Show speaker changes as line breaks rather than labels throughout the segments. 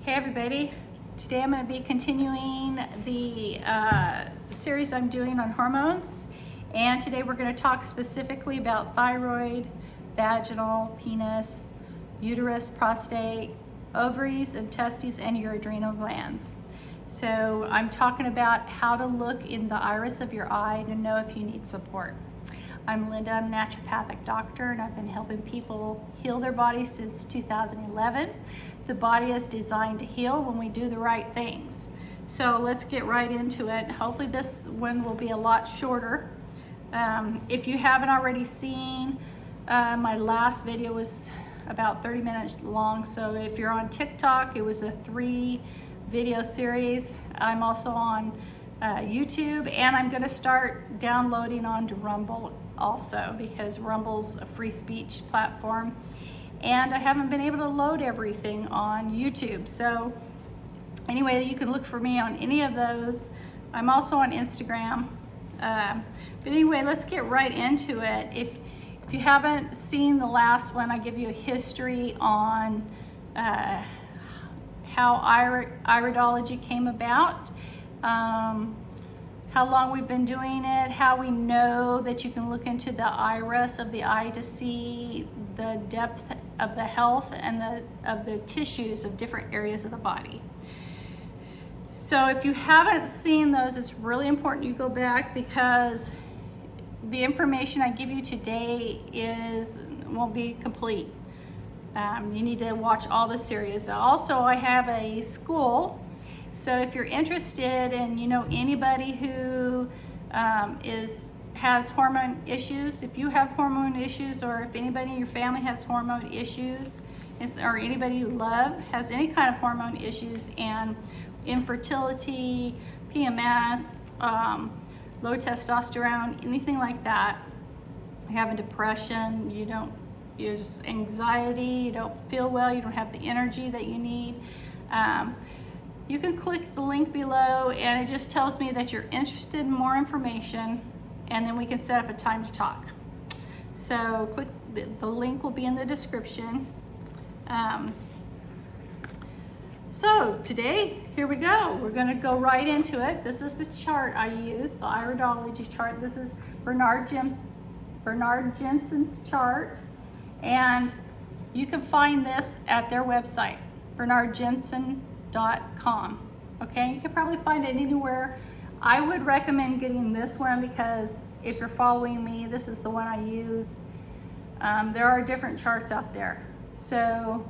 Hey everybody, today I'm going to be continuing the series I'm doing on hormones, and today we're going to talk specifically about thyroid, vaginal, penis, uterus, prostate, ovaries and testes, and your adrenal glands. So I'm talking about how to look in the iris of your eye to know if you need support. I'm Linda, I'm a naturopathic doctor, and I've been helping people heal their bodies since 2011. The body is designed to heal when we do the right things. So let's get right into it. Hopefully this one will be a lot shorter. If you haven't already seen, my last video was about 30 minutes long. So if you're on TikTok, it was a 3-video series. I'm also on YouTube, and I'm going to start downloading onto Rumble also, because Rumble's a free speech platform, and I haven't been able to load everything on YouTube. So anyway, you can look for me on any of those. I'm also on Instagram. But anyway, let's get right into it. If you haven't seen the last one, I give you a history on how iridology came about, how long we've been doing it, how we know that you can look into the iris of the eye to see the depth of the health and of the tissues of different areas of the body. So if you haven't seen those, it's really important you go back, because the information I give you today won't be complete. You need to watch all the series. Also, I have a school. So if you're interested and you know anybody who has hormone issues, if you have hormone issues, or if anybody in your family has hormone issues, or anybody you love has any kind of hormone issues, and infertility, PMS, low testosterone, anything like that, you have a depression, there's anxiety, you don't feel well, you don't have the energy that you need, you can click the link below, and it just tells me that you're interested in more information, and then we can set up a time to talk. So click, the link will be in the description. So today, here we go. We're going to go right into it. This is the chart I use, the iridology chart. This is Bernard Jensen's chart, and you can find this at their website, bernardjensen.com. Okay, you can probably find it anywhere. I would recommend getting this one, because if you're following me, this is the one I use. There are different charts out there, so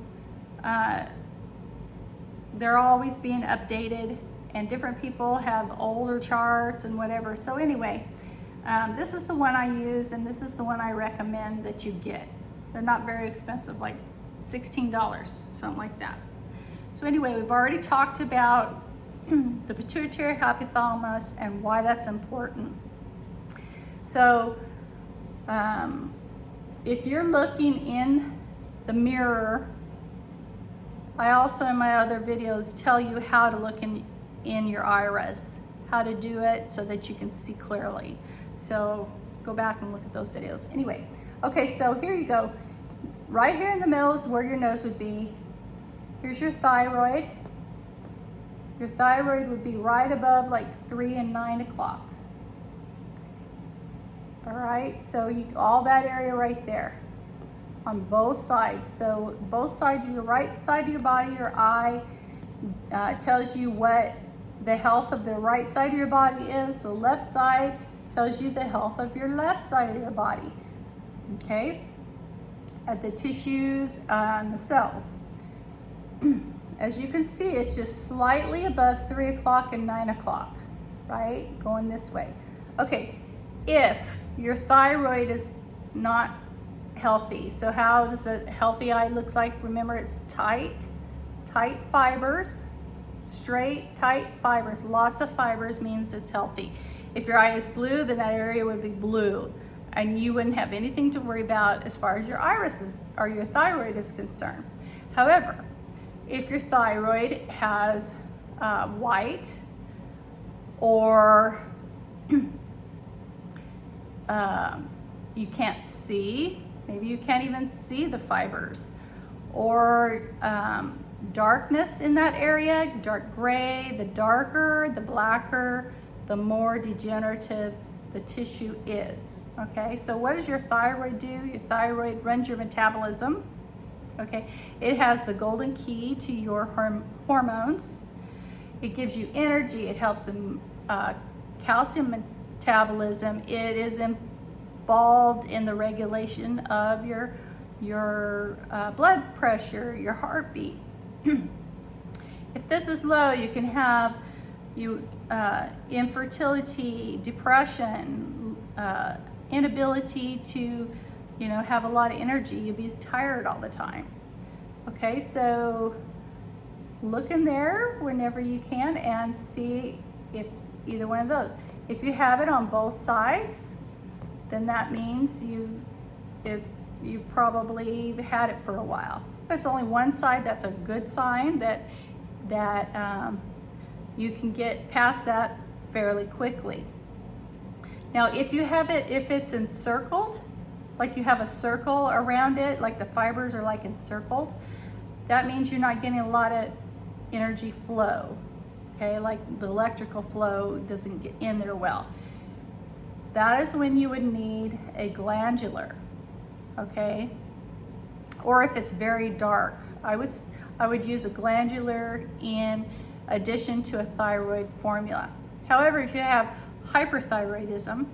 they're always being updated, and different people have older charts and whatever. So anyway, this is the one I use, and this is the one I recommend that you get. They're not very expensive, like $16, something like that. So anyway, we've already talked about the pituitary hypothalamus and why that's important. So if you're looking in the mirror, I also in my other videos tell you how to look in your iris, how to do it so that you can see clearly. So go back and look at those videos. Anyway, okay, so here you go. Right here in the middle is where your nose would be. Here's your thyroid. Your thyroid would be right above like 3 and 9 o'clock. All right, so all that area right there on both sides. So both sides of your right side of your body, your eye, tells you what the health of the right side of your body is. The left side tells you the health of your left side of your body. Okay, at the tissues and the cells. As you can see, it's just slightly above 3 o'clock and 9 o'clock, right? Going this way. Okay, if your thyroid is not healthy, so how does a healthy eye look like? Remember, it's tight fibers, straight, tight fibers. Lots of fibers means it's healthy. If your eye is blue, then that area would be blue, and you wouldn't have anything to worry about as far as your iris or your thyroid is concerned. However, if your thyroid has white, or you can't see, maybe you can't even see the fibers, or darkness in that area, dark gray, the darker, the blacker, the more degenerative the tissue is, okay? So what does your thyroid do? Your thyroid runs your metabolism, okay? It has the golden key to your hormones. It gives you energy. It helps in calcium metabolism. It is involved in the regulation of your blood pressure, your heartbeat. If this is low, you can have infertility, depression, inability to, have a lot of energy. You'll be tired all the time. Okay, so look in there whenever you can and see if either one of those. If you have it on both sides, then that means you probably had it for a while. If it's only one side, that's a good sign that you can get past that fairly quickly. Now, if it's encircled, like you have a circle around it, like the fibers are like encircled, that means you're not getting a lot of energy flow, okay? Like the electrical flow doesn't get in there well. That is when you would need a glandular, okay? Or if it's very dark, I would use a glandular in addition to a thyroid formula. However, if you have hyperthyroidism,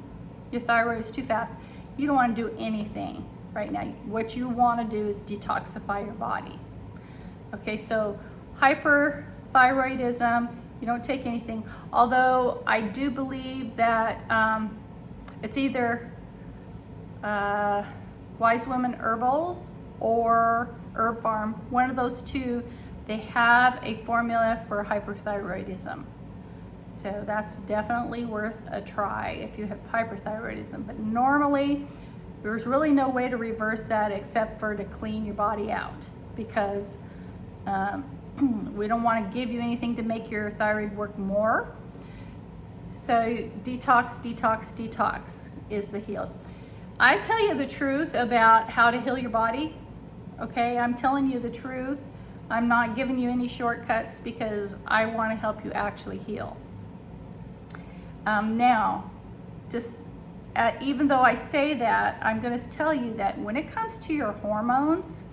your thyroid is too fast, you don't want to do anything right now. What you want to do is detoxify your body. Okay, so hyperthyroidism, you don't take anything. Although I do believe that it's either Wise Women Herbals or Herb Farm, one of those two, they have a formula for hyperthyroidism. So that's definitely worth a try if you have hyperthyroidism. But normally, there's really no way to reverse that except for to clean your body out, because we don't want to give you anything to make your thyroid work more. So detox, detox, detox is the heal. I tell you the truth about how to heal your body, okay? I'm telling you the truth. I'm not giving you any shortcuts because I want to help you actually heal. Now, even though I say that, I'm going to tell you that when it comes to your hormones,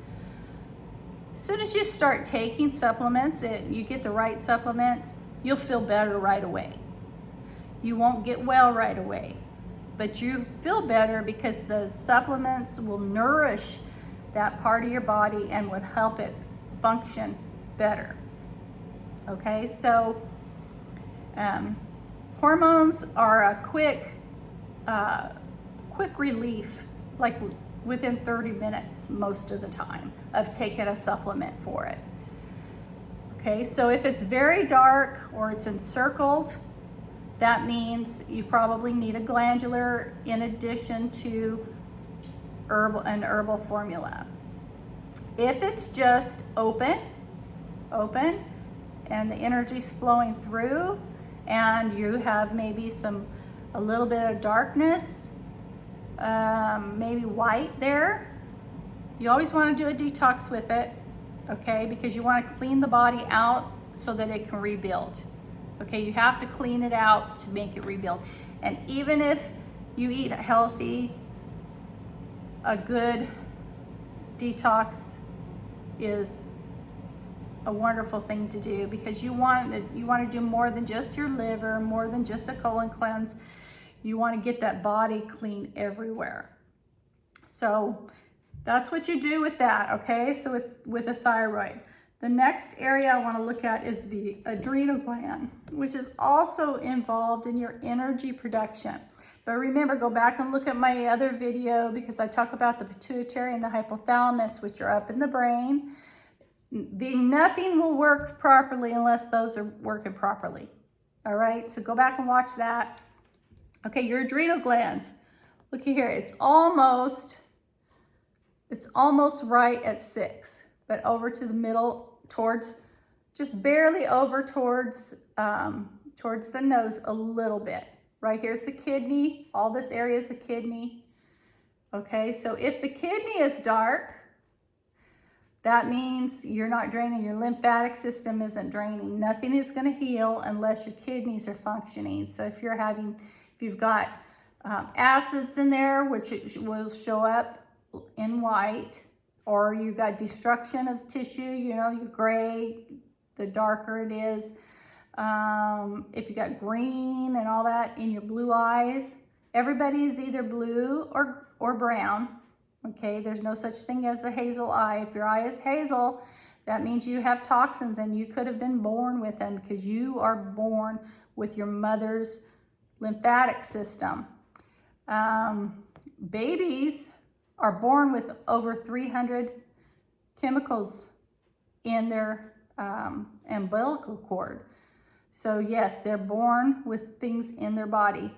as soon as you start taking supplements, you get the right supplements, you'll feel better right away. You won't get well right away, but you feel better because the supplements will nourish that part of your body and would help it function better. Okay, so hormones are a quick relief, like within 30 minutes most of the time of taking a supplement for it. Okay, so if it's very dark or it's encircled, that means you probably need a glandular in addition to an herbal formula. If it's just open, and the energy's flowing through, and you have maybe a little bit of darkness, maybe white there, you always want to do a detox with it, okay? Because you want to clean the body out so that it can rebuild. Okay, you have to clean it out to make it rebuild. And even if you eat healthy, a good detox is a wonderful thing to do, because you want to do more than just your liver, more than just a colon cleanse. You want to get that body clean everywhere. So that's what you do with that, okay? So with the thyroid. The next area I want to look at is the adrenal gland, which is also involved in your energy production. But remember, go back and look at my other video, because I talk about the pituitary and the hypothalamus, which are up in the brain. Nothing will work properly unless those are working properly. All right, so go back and watch that. Okay, your adrenal glands. Look here, it's almost right at 6, but over to the middle, just barely over towards the nose a little bit. Right here's the kidney. All this area is the kidney. Okay, so if the kidney is dark, That means you're not draining, your lymphatic system isn't draining. Nothing is going to heal unless your kidneys are functioning. So if you've got acids in there, which will show up in white, or you've got destruction of tissue, you know, your gray, the darker it is. If you got green and all that in your blue eyes, everybody is either blue or brown. Okay, there's no such thing as a hazel eye. If your eye is hazel, that means you have toxins and you could have been born with them because you are born with your mother's lymphatic system. Babies are born with over 300 chemicals in their umbilical cord. So yes, they're born with things in their body.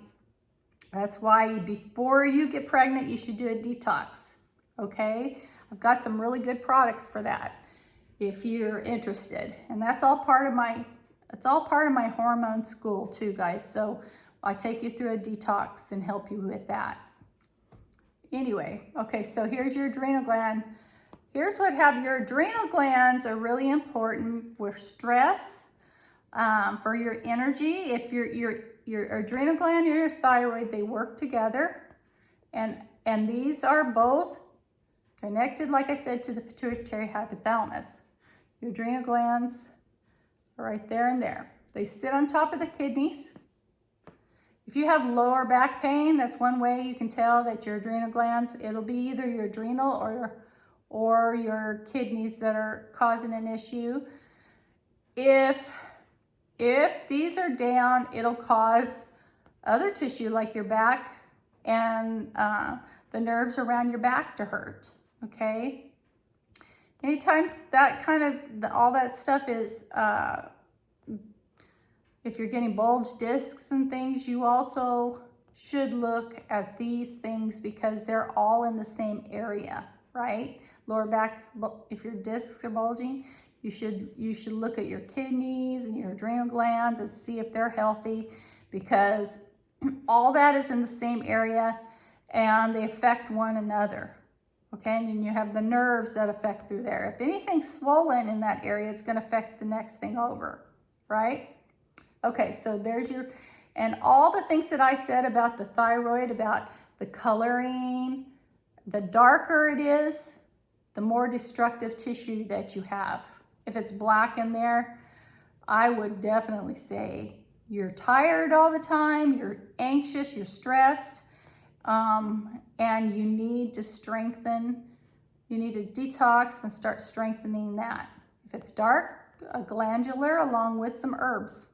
That's why before you get pregnant, you should do a detox, okay? I've got some really good products for that if you're interested. And that's all part of my hormone school too, guys. So I take you through a detox and help you with that. Anyway, okay, so here's your adrenal gland. Here's what happens. Your adrenal glands are really important for stress, for your energy. If your adrenal gland and your thyroid, they work together, and these are both connected, like I said, to the pituitary hypothalamus. Your adrenal glands are right there and there. They sit on top of the kidneys. If you have lower back pain, that's one way you can tell that your adrenal glands, it'll be either your adrenal or your kidneys that are causing an issue. If these are down, it'll cause other tissue like your back and the nerves around your back to hurt, okay? Anytime that kind of, all that stuff is, if you're getting bulge discs and things, you also should look at these things because they're all in the same area, right? Lower back, if your discs are bulging, you should look at your kidneys and your adrenal glands and see if they're healthy, because all that is in the same area and they affect one another. Okay, and then you have the nerves that affect through there. If anything's swollen in that area, it's going to affect the next thing over, right? Okay, so there's your, and all the things that I said about the thyroid, about the coloring, the darker it is, the more destructive tissue that you have. If it's black in there, I would definitely say you're tired all the time, you're anxious, you're stressed, and you need to strengthen, you need to detox and start strengthening that. If it's dark, a glandular along with some herbs.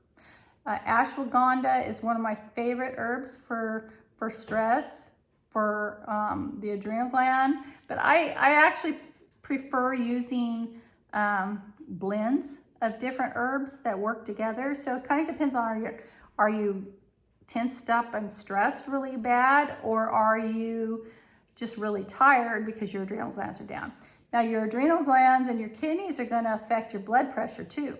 Ashwagandha is one of my favorite herbs for stress, for the adrenal gland, but I actually prefer using blends of different herbs that work together. So it kind of depends on, are you tensed up and stressed really bad, or are you just really tired because your adrenal glands are down? Now your adrenal glands and your kidneys are going to affect your blood pressure too.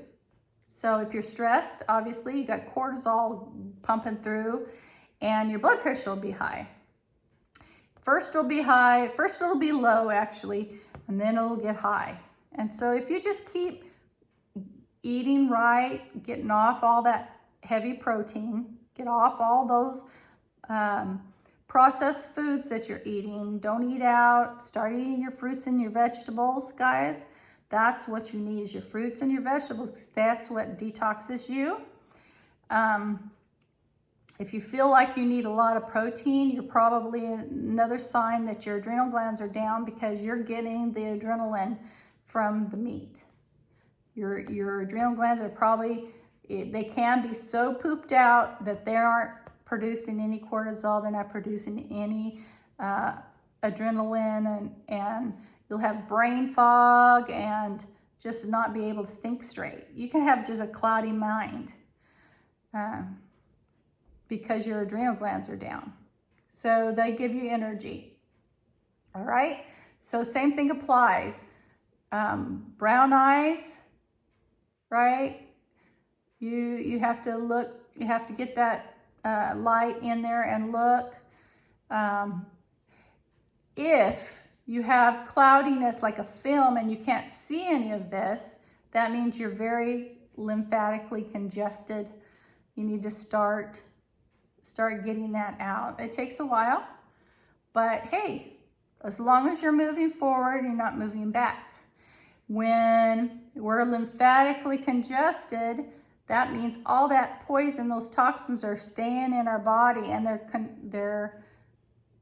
So if you're stressed, obviously you got cortisol pumping through and your blood pressure will be high. First it'll be high, first it'll be low actually, and then it'll get high. And so if you just keep eating right, getting off all that heavy protein, get off all those processed foods that you're eating, don't eat out, start eating your fruits and your vegetables, guys. That's what you need, is your fruits and your vegetables, because that's what detoxes you. If you feel like you need a lot of protein, you're probably another sign that your adrenal glands are down, because you're getting the adrenaline from the meat. Your adrenal glands are probably, they can be so pooped out that they aren't producing any cortisol, they're not producing any adrenaline, and you'll have brain fog and just not be able to think straight. You can have just a cloudy mind because your adrenal glands are down. So they give you energy. All right? So same thing applies. Brown eyes, right? You have to look, you have to get that light in there and look. If you have cloudiness like a film and you can't see any of this, that means you're very lymphatically congested. You need to start getting that out. It takes a while, but hey, as long as you're moving forward, you're not moving back. When we're lymphatically congested, that means all that poison, those toxins are staying in our body, and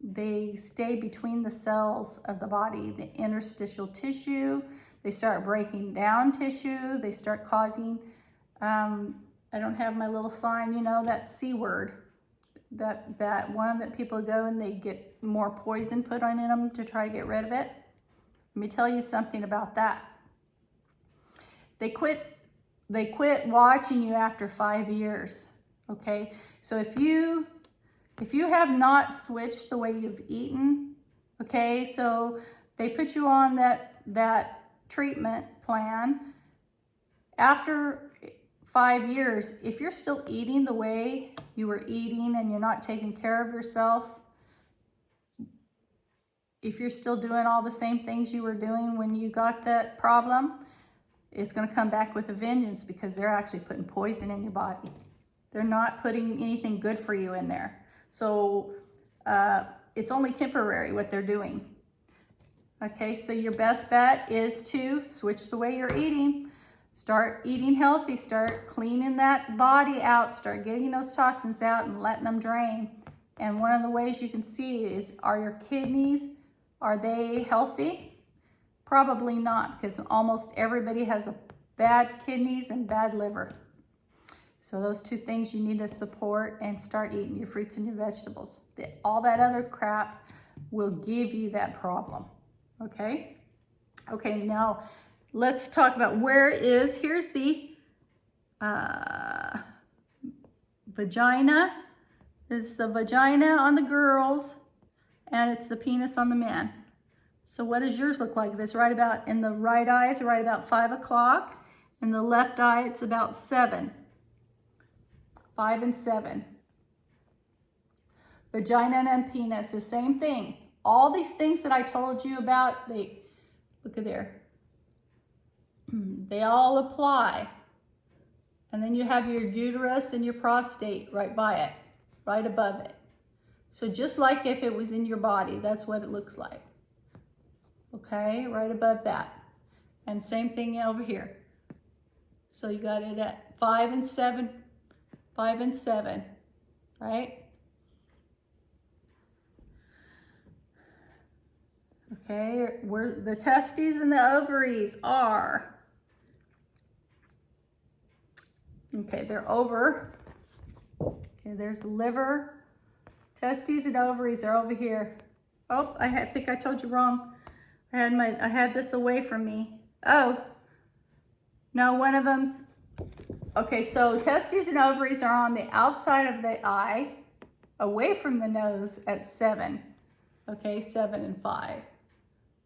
they stay between the cells of the body, the interstitial tissue. They start breaking down tissue. They start causing, I don't have my little sign, you know, that C word, that one that people go and they get more poison put on in them to try to get rid of it. Let me tell you something about that. They quit watching you after 5 years, okay? So if you have not switched the way you've eaten, okay, so they put you on that treatment plan. After 5 years, if you're still eating the way you were eating and you're not taking care of yourself, if you're still doing all the same things you were doing when you got that problem, it's going to come back with a vengeance, because they're actually putting poison in your body. They're not putting anything good for you in there. So it's only temporary what they're doing. Okay, so your best bet is to switch the way you're eating. Start eating healthy, start cleaning that body out, start getting those toxins out and letting them drain. And one of the ways you can see is, are your kidneys, are they healthy? Probably not, because almost everybody has a bad kidneys and bad liver. So those two things you need to support, and start eating your fruits and your vegetables. All that other crap will give you that problem, okay? Okay, now let's talk about here's the vagina. It's the vagina on the girls, and it's the penis on the men. So what does yours look like? This right about, in the right eye, it's right about 5 o'clock. In the left eye, it's about 7. 5 and 7. Vagina and penis, the same thing. All these things that I told you about, look at there. They all apply. And then you have your uterus and your prostate right by it, right above it. So just like if it was in your body, that's what it looks like. Okay, right above that. And same thing over here. So you got it at 5 and 7, 5 and 7, right? Okay, where the testes and the ovaries are. Okay, they're over. Okay, there's the liver. Testes and ovaries are over here. Oh, I think I told you wrong. I had this away from me. Oh, no, one of them's, okay, so testes and ovaries are on the outside of the eye, away from the nose at 7. Okay, 7 and 5.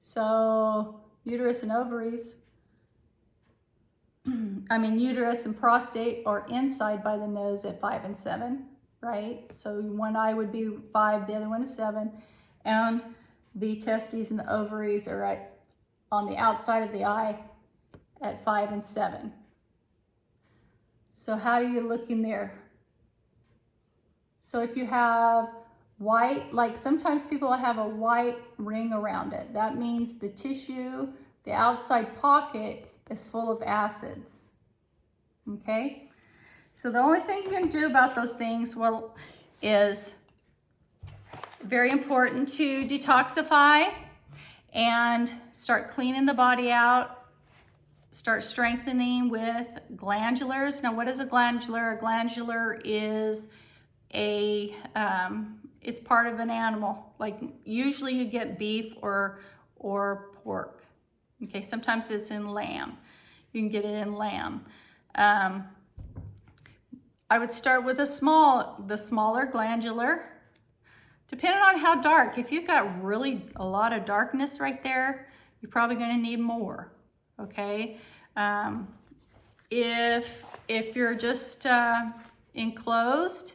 So uterus and ovaries, uterus and prostate are inside by the nose at 5 and 7, right? So one eye would be 5, the other one is 7. And the testes and the ovaries are on the outside of the eye at 5 and 7. So how do you look in there? So if you have white, like sometimes people have a white ring around it, that means the tissue, the outside pocket is full of acids. Okay? So the only thing you can do about those things, well, is very important to detoxify and start cleaning the body out. Start strengthening with glandulars. Now, what is a glandular? A glandular is it's part of an animal. Like usually you get beef or pork. Okay, sometimes it's in lamb. You can get it in lamb. I would start with the smaller glandular. Depending on how dark, if you've got really a lot of darkness right there, you're probably going to need more, okay? If you're just enclosed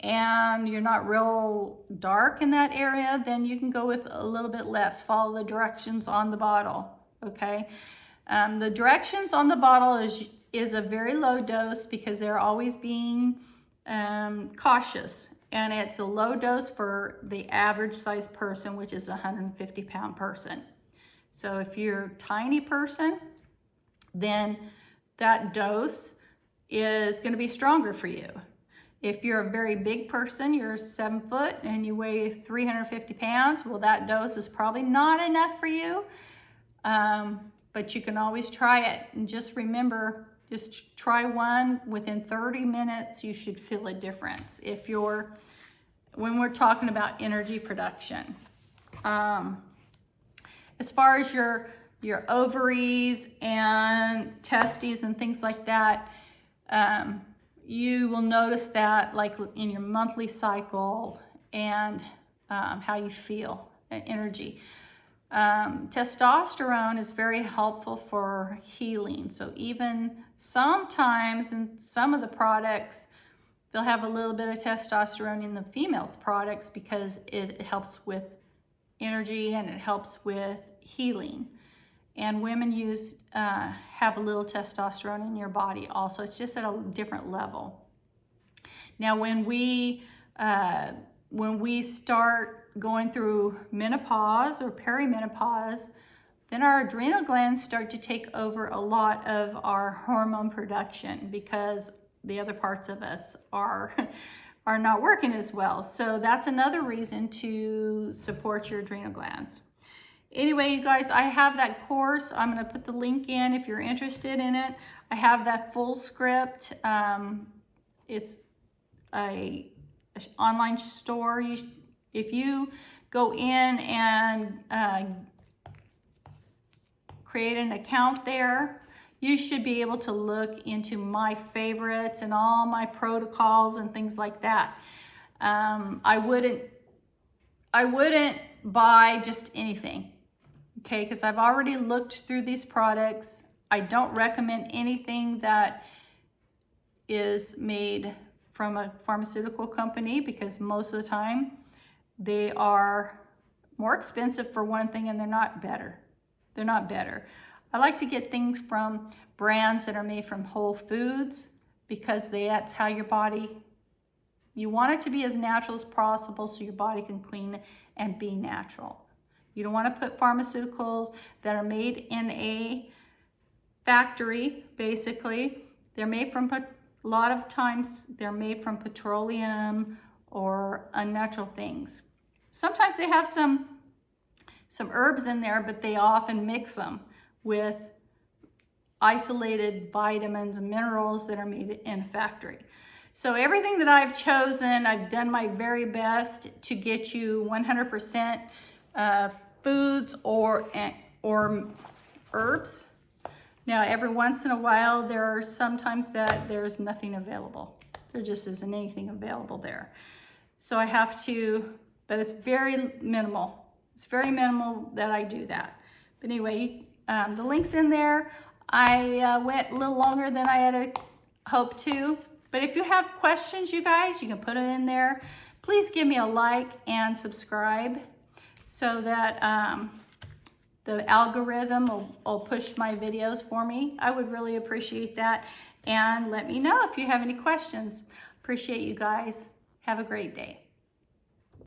and you're not real dark in that area, then you can go with a little bit less. Follow the directions on the bottle, okay? The directions on the bottle is a very low dose because they're always being cautious, and it's a low dose for the average size person, which is a 150-pound person. So if you're a tiny person, then that dose is going to be stronger for you. If you're a very big person, you're 7 foot and you weigh 350 pounds, well, that dose is probably not enough for you. But you can always try it. And just remember, just try one. Within 30 minutes, you should feel a difference when we're talking about energy production. As far as your ovaries and testes and things like that, you will notice that like in your monthly cycle and how you feel, energy. Testosterone is very helpful for healing. So even sometimes in some of the products, they'll have a little bit of testosterone in the female's products because it helps with energy and it helps with healing. And women have a little testosterone in your body also. It's just at a different level. Now, when we start going through menopause or perimenopause, then our adrenal glands start to take over a lot of our hormone production because the other parts of us are not working as well. So that's another reason to support your adrenal glands. Anyway, you guys, I have that course. I'm going to put the link in if you're interested in it. I have that Fullscript. It's a online store. If you go in and create an account there, you should be able to look into my favorites and all my protocols and things like that. I wouldn't buy just anything, okay? Because I've already looked through these products. I don't recommend anything that is made from a pharmaceutical company because most of the time they are more expensive for one thing and they're not better. They're not better. I like to get things from brands that are made from whole foods because that's how your body, you want it to be as natural as possible so your body can clean and be natural. You don't want to put pharmaceuticals that are made in a factory, basically. They're made from, a lot of times, they're made from petroleum or unnatural things. Sometimes they have some herbs in there, but they often mix them with isolated vitamins and minerals that are made in a factory. So everything that I've chosen, I've done my very best to get you 100% foods or herbs. Now, every once in a while, there are sometimes that there's nothing available. There just isn't anything available there. So I have to, but it's very minimal. It's very minimal that I do that. But anyway, the link's in there. I went a little longer than I had hoped to. But if you have questions, you guys, you can put it in there. Please give me a like and subscribe so that the algorithm will push my videos for me. I would really appreciate that. And let me know if you have any questions. Appreciate you guys. Have a great day.